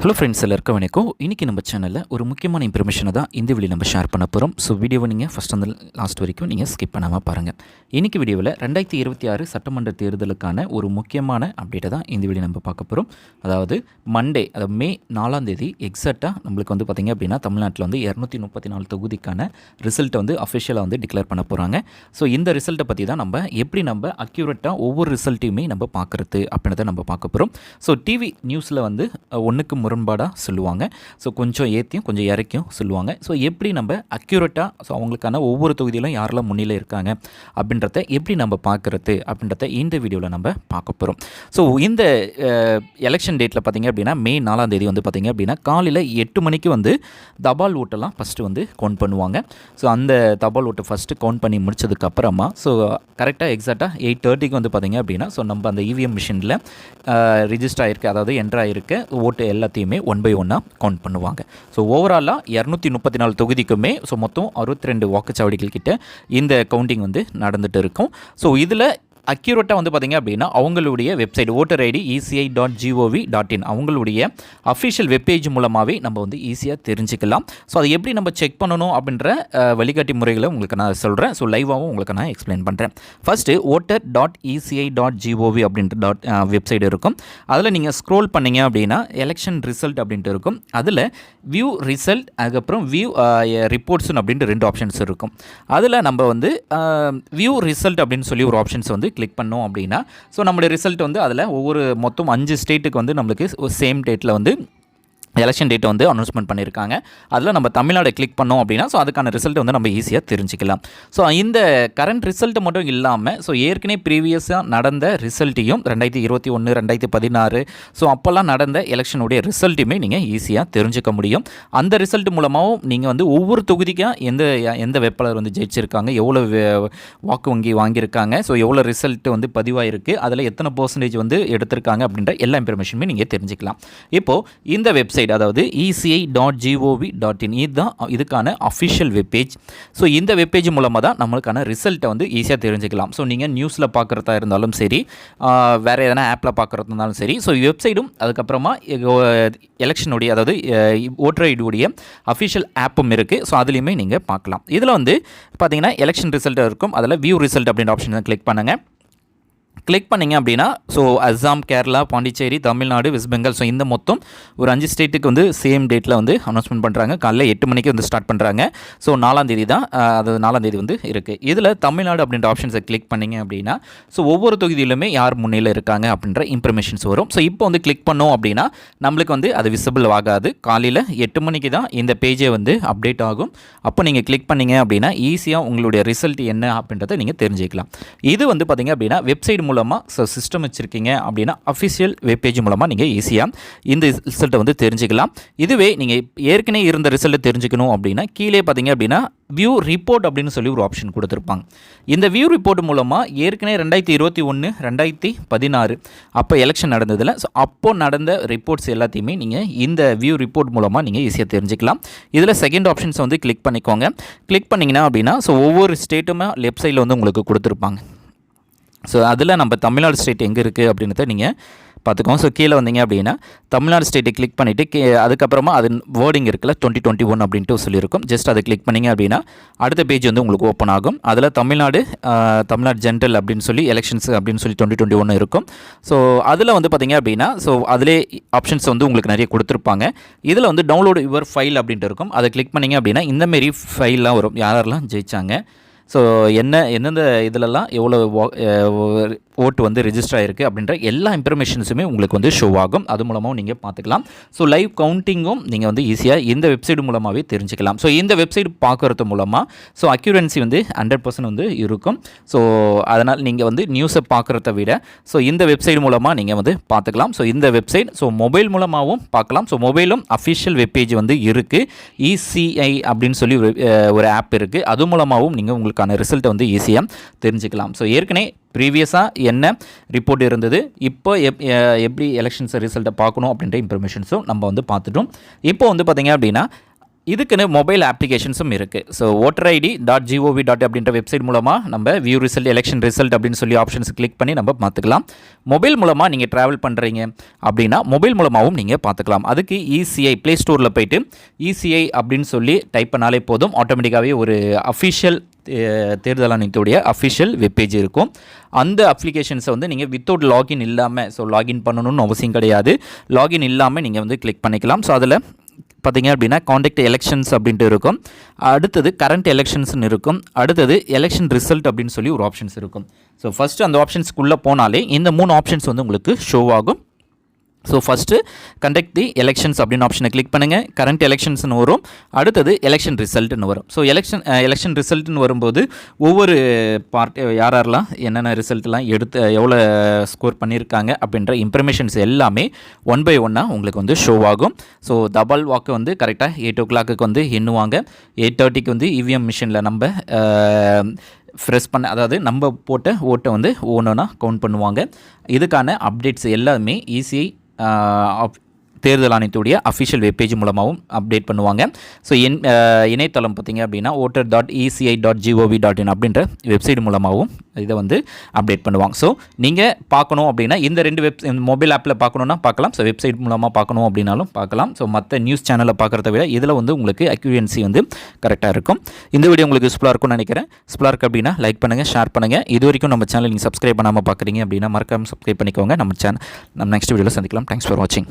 Hello friends, எல்லாருக்கும் வணக்கம். இன்றைக்கி நம்ம சேனலில் ஒரு முக்கியமான இன்ஃபர்மேஷனை தான் இந்த வீடியோ நம்ம ஷேர் பண்ண போகிறோம். ஸோ வீடியோவை நீங்கள் ஃபஸ்ட் வந்து லாஸ்ட் வரைக்கும் நீங்கள் ஸ்கிப் பண்ணாமல் பாருங்கள். இன்றைக்கி வீடியோவில் 2026 சட்டமன்ற தேர்தலுக்கான ஒரு முக்கியமான அப்டேட்டை தான் இந்த வீடியோ நம்ம பார்க்க போகிறோம். அதாவது மண்டே, அதாவது மே 4ஆம் தேதி எக்ஸாக்டாக நம்மளுக்கு வந்து பார்த்திங்க அப்படின்னா தமிழ்நாட்டில் வந்து 234 தொகுதிக்கான ரிசல்ட்டை வந்து அஃபிஷியலாக வந்து டிக்ளேர் பண்ண போகிறாங்க. ஸோ இந்த ரிசல்ட்டை பற்றி தான் நம்ம எப்படி நம்ம அக்யூரேட்டாக ஒவ்வொரு ரிசல்ட்டையுமே நம்ம பார்க்குறது அப்படின்றத நம்ம பார்க்க போகிறோம். ஸோ டிவி நியூஸில் வந்து ஒன்றுக்கு முரண்பாடாக சொல்லுவாங்க. ஸோ கொஞ்சம் ஏற்றியும் கொஞ்சம் இறக்கியும் சொல்லுவாங்க. ஸோ எப்படி நம்ம அக்யூரேட்டாக ஸோ அவங்களுக்கான ஒவ்வொரு தொகுதியிலும் யாரெல்லாம் முன்னிலை இருக்காங்க அப்படின்றத எப்படி நம்ம பார்க்குறது அப்படின்றத இந்த வீடியோவில் நம்ம பார்க்க போகிறோம். ஸோ இந்த எலெக்ஷன் டேட்டில் பார்த்திங்க அப்படின்னா மே 4ஆம் தேதி வந்து பார்த்திங்க அப்படின்னா காலையில் 8 மணிக்கு வந்து தபால் ஓட்டெல்லாம் ஃபஸ்ட்டு வந்து கவுண்ட் பண்ணுவாங்க. ஸோ அந்த தபால் ஓட்டை ஃபஸ்ட்டு கவுண்ட் பண்ணி முடிச்சதுக்கப்புறமா ஸோ கரெக்டாக எக்ஸாக்டாக 8:30க்கு வந்து பார்த்திங்க அப்படின்னா ஸோ நம்ம அந்த இவிஎம் மிஷினில் ரிஜிஸ்டர் ஆகிருக்கு, அதாவது என்ட்ரு ஆகிருக்க ஓட்டு எல்லாத்தையுமே 1 by 1 கவுண்ட் பண்ணுவாங்க. ஸோ ஓவராலாக 234 தொகுதிக்குமே ஸோ மொத்தம் 62 வாக்குச்சாவடிகள் கிட்ட இந்த கவுண்டிங் வந்து நடந்துகிட்டு இருக்கும். ஸோ இதில் அக்யூரேட்டாக வந்து பார்த்திங்க அப்படின்னா அவங்களுடைய வெப்சைட் ஓட்டர் ஐடி eci.gov.in அவங்களுடைய அஃபிஷியல் வெப்பேஜ் மூலமாகவே நம்ம வந்து ஈஸியாக தெரிஞ்சுக்கலாம். ஸோ அதை எப்படி நம்ம செக் பண்ணணும் அப்படின்ற வழிகாட்டி முறைகளை உங்களுக்கு நான் சொல்கிறேன். ஸோ லைவாகவும் உங்களுக்கு நான் எக்ஸ்பிளைன் பண்ணுறேன். ஃபஸ்ட்டு voter.eci.gov அப்படின்ற வெப்சைட் இருக்கும். அதில் நீங்கள் ஸ்க்ரோல் பண்ணிங்க அப்படின்னா எலெக்ஷன் ரிசல்ட் அப்படின்ட்டு இருக்கும். அதில் வியூ ரிசல்ட், அதுக்கப்புறம் வியூ ரிப்போர்ட்ஸ்னு அப்படின்ட்டு 2 ஆப்ஷன்ஸ் இருக்கும். அதில் நம்ம வந்து வியூ ரிசல்ட் அப்படின்னு சொல்லி ஒரு ஆப்ஷன்ஸ் வந்து கிளிக் பண்ணோம் அப்படின்னா ஸோ நம்மளுடைய ரிசல்ட் வந்து அதில் மொத்தம் 5 ஸ்டேட்டுக்கு வந்து நம்மளுக்கு சேம் டேட்டில் வந்து எலெக்ஷன் டேட்டை வந்து அனௌன்ஸ்மெண்ட் பண்ணியிருக்காங்க. அதில் நம்ம தமிழ்நாடு கிளிக் பண்ணோம் அப்படின்னா ஸோ அதுக்கான ரிசல்ட் வந்து நம்ம ஈஸியாக தெரிஞ்சுக்கலாம். ஸோ இந்த கரண்ட் ரிசல்ட்டு மட்டும் இல்லாமல் ஸோ ஏற்கனவே ப்ரீவியஸாக நடந்த ரிசல்ட்டையும் 2021, 2016 ஸோ அப்போல்லாம் நடந்த எலெக்ஷனுடைய ரிசல்ட்டையுமே நீங்கள் ஈஸியாக தெரிஞ்சுக்க முடியும். அந்த ரிசல்ட் மூலமாகவும் நீங்கள் வந்து ஒவ்வொரு தொகுதிக்காக எந்த வேட்பாளர் வந்து ஜெயிச்சிருக்காங்க, எவ்வளோ வாக்கு வங்கி வாங்கியிருக்காங்க, ஸோ எவ்வளோ ரிசல்ட் வந்து பதிவாயிருக்கு, அதில் எத்தனை % வந்து எடுத்திருக்காங்க அப்படின்ற எல்லா இன்ஃபர்மேஷனுமே நீங்கள் தெரிஞ்சுக்கலாம். இப்போது இந்த வெப்சைட் அதாவது eci.gov.in இதுக்கான அஃபிஷியல் வெப்பேஜ். ஸோ இந்த வெப்பேஜ் மூலமாக தான் நம்மளுக்கான ரிசல்ட்டை வந்து ஈஸியாக தெரிஞ்சுக்கலாம். ஸோ நீங்கள் நியூஸில் பார்க்குறதா இருந்தாலும் சரி, வேறு எதனா ஆப்பில் பார்க்குறதா இருந்தாலும் சரி, ஸோ வெப்சைட்டும் அதுக்கப்புறமா எலெக்ஷனுடைய அதாவது ஓட்டர் ஐடியுடைய அஃபிஷியல் ஆப்பும் இருக்குது. ஸோ அதுலேயுமே நீங்கள் பார்க்கலாம். இதில் வந்து பார்த்தீங்கன்னா எலெக்ஷன் ரிசல்ட் இருக்கும். அதில் வியூ ரிசல்ட் அப்படின்ற ஆப்ஷன் கிளிக் பண்ணுங்கள். கிளிக் பண்ணிங்க அப்படின்னா so Assam, Kerala, Pondicherry, Tamil Nadu, west Bengal so இந்த மொத்தம் ஒரு 5 ஸ்டேட்டுக்கு வந்து சேம் டேட்டில் வந்து அனௌன்ஸ்மெண்ட் பண்ணுறாங்க. காலையில் 8 மணிக்கு வந்து ஸ்டார்ட் பண்ணுறாங்க. ஸோ 4ஆம் தேதி தான், அது 4ஆம் தேதி வந்து இருக்குது. இதில் தமிழ்நாடு அப்படின்ற ஆப்ஷன்ஸை கிளிக் பண்ணிங்க அப்படின்னா ஸோ ஒவ்வொரு தொகுதியிலுமே யார் முன்னிலையில் இருக்காங்க அப்படின்ற இன்ஃபர்மேஷன்ஸ் வரும். ஸோ இப்போ வந்து கிளிக் பண்ணோம் அப்படின்னா நம்மளுக்கு வந்து அது விசிபிள் ஆகாது. காலையில் 8 மணிக்கு தான் இந்த பேஜே வந்து அப்டேட் ஆகும். அப்போ நீங்கள் கிளிக் பண்ணிங்க அப்படின்னா ஈஸியாக உங்களுடைய ரிசல்ட் என்ன அப்படின்றத நீங்கள் தெரிஞ்சுக்கலாம். இது வந்து பார்த்திங்க அப்படின்னா வெப்சைட் மூலமாக ஸோ சிஸ்டம் வச்சுருக்கீங்க அப்படின்னா அஃபிஷியல் வெப்பேஜ் மூலமாக நீங்கள் ஈஸியாக இந்த ரிசல்ட்டை வந்து தெரிஞ்சுக்கலாம். இதுவே நீங்கள் ஏற்கனவே இருந்த ரிசல்ட்டை தெரிஞ்சுக்கணும் அப்படின்னா கீழே பார்த்தீங்க அப்படின்னா வியூ ரிப்போர்ட் அப்படின்னு சொல்லி ஒரு ஆப்ஷன் கொடுத்துருப்பாங்க. இந்த வியூ ரிப்போர்ட் மூலமாக ஏற்கனவே 2021, 2016 அப்போ எலெக்ஷன் நடந்ததில் ஸோ அப்போது நடந்த ரிப்போர்ட்ஸ் எல்லாத்தையுமே நீங்கள் இந்த வியூ ரிப்போர்ட் மூலமாக நீங்கள் ஈஸியாக தெரிஞ்சுக்கலாம். இதில் செகண்ட் ஆப்ஷன்ஸ் வந்து கிளிக் பண்ணிக்கோங்க. கிளிக் பண்ணிங்கன்னா அப்படின்னா ஸோ ஒவ்வொரு ஸ்டேட்டுமே லெஃப்ட் சைடில் வந்து உங்களுக்கு கொடுத்துருப்பாங்க. ஸோ அதில் நம்ம தமிழ்நாடு ஸ்டேட் எங்கே இருக்குது அப்படின்றத நீங்கள் பார்த்துக்கோங்க. ஸோ கீழே வந்தீங்க அப்படின்னா தமிழ்நாடு ஸ்டேட்டை கிளிக் பண்ணிவிட்டு அதுக்கப்புறமா அது வேர்டிங் இருக்குல்ல 2021 அப்படின்ட்டு சொல்லியிருக்கும். ஜஸ்ட் அதை கிளிக் பண்ணிங்க அப்படின்னா அடுத்த பேஜ் வந்து உங்களுக்கு ஓப்பன் ஆகும். அதில் தமிழ்நாடு ஜென்ரல் அப்படின்னு சொல்லி எலெக்ஷன்ஸ் அப்படின்னு சொல்லி 2021 இருக்கும். ஸோ அதில் வந்து பார்த்திங்க அப்படின்னா ஸோ அதிலே ஆப்ஷன்ஸ் வந்து உங்களுக்கு நிறைய கொடுத்துருப்பாங்க. இதில் வந்து டவுன்லோடு யுவர் ஃபைல் அப்படின்ட்டு இருக்கும். அதை கிளிக் பண்ணிங்க அப்படின்னா இந்தமாரி ஃபைல்லாம் வரும், யாரெல்லாம் ஜெயித்தாங்க, ஸோ எந்தெந்த இதிலெல்லாம் எவ்வளோ ஓட்டு வந்து ரெஜிஸ்டர் ஆகிருக்கு அப்படின்ற எல்லா இன்ஃபர்மேஷன்ஸுமே உங்களுக்கு வந்து ஷோ ஆகும். அது மூலமாகவும் நீங்கள் பார்த்துக்கலாம். ஸோ லைவ் கவுண்டிங்கும் நீங்கள் வந்து ஈஸியாக இந்த வெப்சைட் மூலமாகவே தெரிஞ்சுக்கலாம். ஸோ இந்த வெப்சைட் பார்க்குறது மூலமாக ஸோ அக்யூரன்சி வந்து 100% வந்து இருக்கும். ஸோ அதனால் நீங்கள் வந்து நியூஸை பார்க்குறத விட ஸோ இந்த வெப்சைட் மூலமாக நீங்கள் வந்து பார்த்துக்கலாம். ஸோ இந்த வெப்சைட் ஸோ மொபைல் மூலமாகவும் பார்க்கலாம். ஸோ மொபைலும் அஃபிஷியல் வெப்பேஜ் வந்து இருக்குது. ECI அப்படின்னு சொல்லி ஒரு ஆப் இருக்குது. அது மூலமாகவும் நீங்கள் உங்களுக்கான ரிசல்ட்டை வந்து ஈஸியாக தெரிஞ்சுக்கலாம். ஸோ ஏற்கனவே ப்ரீவியஸாக என்ன ரிப்போர்ட் இருந்தது, இப்போ எப்படி எலெக்ஷன்ஸ் ரிசல்ட்டை பார்க்கணும் அப்படின்ற இன்ஃபர்மேஷன்ஸும் நம்ம வந்து பார்த்துட்டோம். இப்போ வந்து பார்த்திங்க அப்படின்னா இதுக்குன்னு மொபைல் அப்ளிகேஷன்ஸும் இருக்குது. So voterid.gov. அப்படின்ற வெப்சைட் மூலமாக நம்ம வியூ ரிசல்ட், எலெக்ஷன் ரிசல்ட் அப்படின்னு சொல்லி ஆப்ஷன்ஸ் கிளிக் பண்ணி நம்ம பார்த்துக்கலாம். மொபைல் மூலமாக நீங்கள் ட்ராவல் பண்ணுறீங்க அப்படின்னா மொபைல் மூலமாகவும் நீங்கள் பார்த்துக்கலாம். அதுக்கு இசிஐ ப்ளே ஸ்டோரில் போய்ட்டு இசிஐ அப்படின்னு சொல்லி டைப் பண்ணாலே போதும். ஆட்டோமேட்டிக்காகவே ஒரு அஃபிஷியல் தேர்தல் ஆணையத்துடைய அஃபிஷியல் வெப்பேஜ் இருக்கும். அந்த அப்ளிகேஷன்ஸை வந்து நீங்கள் வித்தவுட் லாகின் இல்லாமல், ஸோ லாகின் பண்ணணும்னு அவசியம் கிடையாது, லாகின் இல்லாமல் நீங்கள் வந்து கிளிக் பண்ணிக்கலாம். ஸோ அதில் பார்த்தீங்க அப்படின்னா காண்டாக்ட் எலெக்ஷன்ஸ் அப்படின்ட்டு இருக்கும். அடுத்தது கரண்ட் எலெக்ஷன்ஸ்னு இருக்கும். அடுத்தது எலெக்ஷன் ரிசல்ட் அப்படின்னு சொல்லி ஒரு ஆப்ஷன்ஸ் இருக்கும். ஸோ ஃபஸ்ட்டு அந்த ஆப்ஷன்ஸ்க்குள்ளே போனாலே இந்த 3 ஆப்ஷன்ஸ் வந்து உங்களுக்கு ஷோ ஆகும். ஸோ ஃபஸ்ட்டு கண்டக்ட் தி எலெக்ஷன்ஸ் அப்படின்னு ஆப்ஷனை கிளிக் பண்ணுங்கள். கரண்ட் எலெக்ஷன்ஸ்னு வரும். அடுத்தது எலெக்ஷன் ரிசல்ட்னு வரும். ஸோ எலெக்ஷன் ரிசல்ட்னு வரும்போது ஒவ்வொரு யாரெல்லாம் என்னென்ன ரிசல்ட்லாம் எடுத்து எவ்வளோ ஸ்கோர் பண்ணியிருக்காங்க அப்படின்ற இன்ஃபர்மேஷன்ஸ் எல்லாமே 1 by 1 உங்களுக்கு வந்து ஷோ ஆகும். ஸோ தபால் வாக்கு வந்து கரெக்டாக 8 o'clock வந்து எண்ணுவாங்க. 8:30 வந்து இவிஎம் மிஷினில் நம்ம ஃப்ரெஷ் பண்ண, அதாவது நம்ம போட்ட ஓட்டை வந்து ஒவ்வொன்றா கவுண்ட் பண்ணுவாங்க. இதுக்கான அப்டேட்ஸ் எல்லாமே இசிஐ தேர்தல் ஆணையத்துடைய அஃபிஷியல் வெப்பேஜ் மூலமாகவும் அப்டேட் பண்ணுவாங்க. ஸோ இணையதளம் பார்த்திங்க அப்படின்னா voter.eci.gov.in அப்படின்ற வெப்சைட் மூலமாகவும் இதை வந்து அப்டேட் பண்ணுவாங்க. ஸோ நீங்கள் பார்க்கணும் அப்படின்னா இந்த 2 மொபைல் ஆப்பில் பார்க்கணுன்னா பார்க்கலாம். ஸோ வெப்சைட் மூலமாக பார்க்கணும் அப்படின்னாலும் பார்க்கலாம். ஸோ மற்ற நியூஸ் சேனலை பார்க்குறத விட இதில் வந்து உங்களுக்கு அக்யூரன்சி வந்து கரெக்டாக இருக்கும். இந்த வீடியோ உங்களுக்கு யூஸ்ஃபுல்லாக இருக்கும்னு நினைக்கிறேன். யூஸ்ஃபுல்லாக இருக்குது அப்படின்னா லைக் பண்ணுங்கள், ஷேர் பண்ணுங்கள். இது வரைக்கும் நம்ம சேனல் நீங்கள் சப்ஸ்கிரைப் பண்ணாமல் பார்க்குறீங்க அப்படின்னா மறக்காமல் சப்ஸ்கிரைப் பண்ணிக்கோங்க. நம்ம நெக்ஸ்ட் வீடியோவில் சந்திக்கலாம். தேங்க்ஸ் ஃபார் வாட்சிங்.